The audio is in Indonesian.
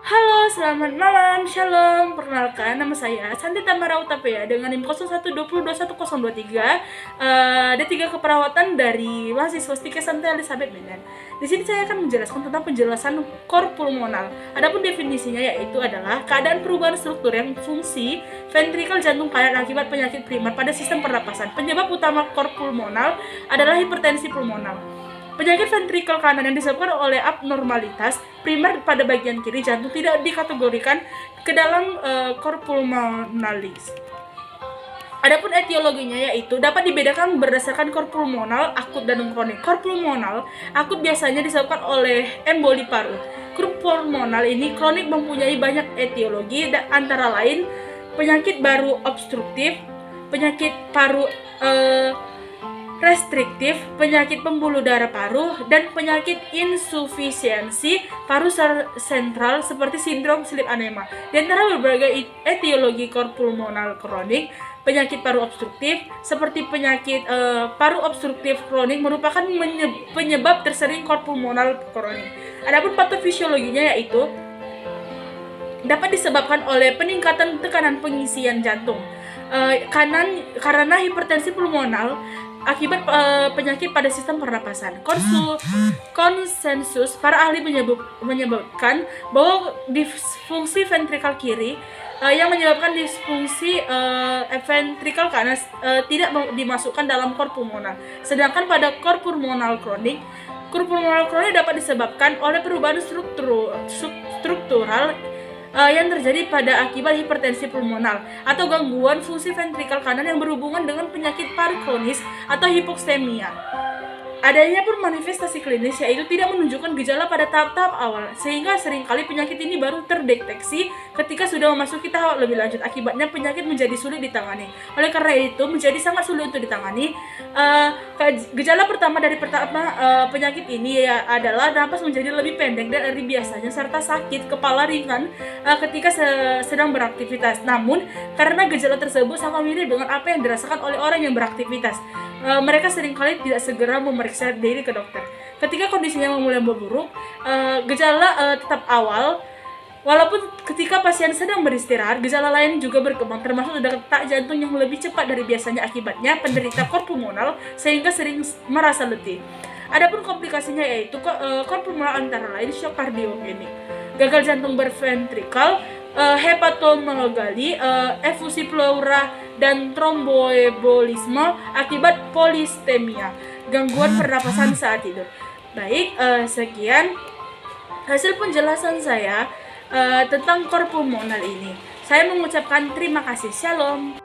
Halo, selamat malam, shalom. Perkenalkan, nama saya Santi Tamara Utapea dengan NIM 0120211023, D3 Keperawatan dari mahasiswa Stika Santi Elizabeth Medan. Di sini saya akan menjelaskan tentang penjelasan kor pulmonal. Adapun definisinya yaitu adalah keadaan perubahan struktur yang fungsi ventrikel jantung kanan akibat penyakit primer pada sistem pernapasan. Penyebab utama kor pulmonal adalah hipertensi pulmonal. Penyakit ventrikel kanan yang disebabkan oleh abnormalitas primer pada bagian kiri jantung tidak dikategorikan ke dalam kor pulmonalis. Adapun etiologinya yaitu dapat dibedakan berdasarkan kor pulmonal akut dan kronik. Kor pulmonal akut biasanya disebabkan oleh emboli paru. Kor pulmonal ini kronik mempunyai banyak etiologi, antara lain penyakit baru obstruktif, penyakit paru restriktif, penyakit pembuluh darah paru, dan penyakit insufisiensi paru sentral seperti sindrom sleep anemia. Di antara berbagai etiologi kor pulmonal kronik, penyakit paru obstruktif seperti penyakit paru obstruktif kronik merupakan penyebab tersering kor pulmonal kronik. Adapun patofisiologinya yaitu dapat disebabkan oleh peningkatan tekanan pengisian jantung karena hipertensi pulmonal akibat penyakit pada sistem pernapasan. Konsensus para ahli menyebutkan bahwa disfungsi ventrikel kiri yang menyebabkan disfungsi ventrikel kanan tidak dimasukkan dalam kor pulmonal. Sedangkan pada kor pulmonal kronik dapat disebabkan oleh perubahan struktural yang terjadi pada akibat hipertensi pulmonal atau gangguan fungsi ventrikel kanan yang berhubungan dengan penyakit paru kronis atau hipoksemia. Adanya pun manifestasi klinis yaitu tidak menunjukkan gejala pada tahap-tahap awal, sehingga seringkali penyakit ini baru terdeteksi ketika sudah memasuki tahap lebih lanjut. Akibatnya penyakit menjadi sulit ditangani. Oleh karena itu menjadi sangat sulit untuk ditangani. Gejala pertama dari penyakit ini adalah napas menjadi lebih pendek dari biasanya serta sakit kepala ringan ketika sedang beraktivitas. Namun karena gejala tersebut sama mirip dengan apa yang dirasakan oleh orang yang beraktivitas, mereka seringkali tidak segera memeriksa diri ke dokter. Ketika kondisinya mulai memburuk, gejala tetap awal. Walaupun ketika pasien sedang beristirahat, gejala lain juga berkembang, termasuk detak jantung yang lebih cepat dari biasanya. Akibatnya penderita kor pulmonal sehingga sering merasa letih. Adapun komplikasinya yaitu kor pulmonal antara lain shock kardiogenik, gagal jantung berventrikel, hepatomegali, efusi pleura, dan tromboembolisme akibat polistemia, gangguan pernapasan saat tidur. Baik, sekian hasil penjelasan saya tentang kor pulmonal ini. Saya mengucapkan terima kasih. Shalom.